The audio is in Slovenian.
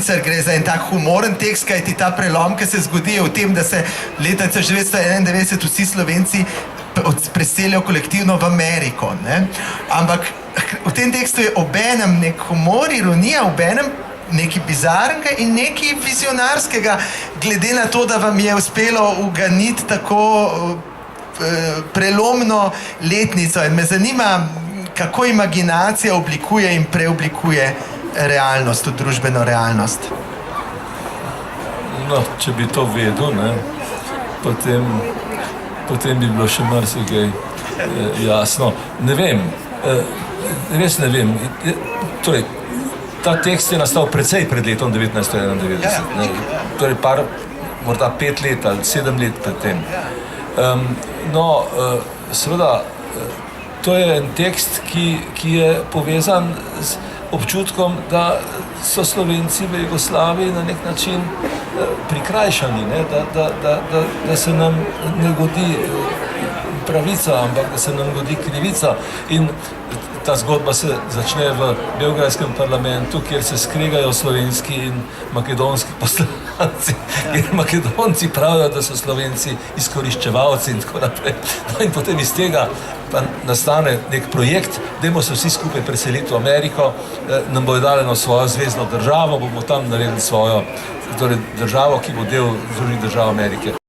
sicer gre za en tak humoren tekst, kajti ta prelom, ki se zgodi v tem, da se leta 1991 vsi Slovenci preselijo kolektivno v Ameriko, ne? Ampak v tem tekstu je obenem nek humor, ironija, obenem nekaj bizarnega in nekaj vizionarskega, glede na to, da vam je uspelo uganiti tako prelomno letnico. In me zanima, kako imaginacija oblikuje in preoblikuje realnost, družbeno realnost. No, če bi to vedel, ne, potem bi bilo še marsikaj jasno. Ne vem, res ne vem. Torej, ta tekst je nastal precej pred letom 1991. Torej, morda 5 let ali 7 let pred tem. No, seveda, to je en tekst, ki je povezan z občutkom, da so Slovenci v Jugoslaviji na nek način prikrajšani, ne? Da se nam ne godi pravica, ampak da se nam godi krivica. In ta zgodba se začne v beograjskem parlamentu, kjer se skregajo slovenski in makedonski poslanci, kjer Makedonci pravijo, da so Slovenci izkoriščevalci in tako naprej. No in potem iz tega pa nastane nek projekt, dajmo se vsi skupaj preseliti v Ameriko, nam bojo dali na svojo zvezno državo, bomo tam naredili svojo državo, ki bo del Združenih držav Amerike.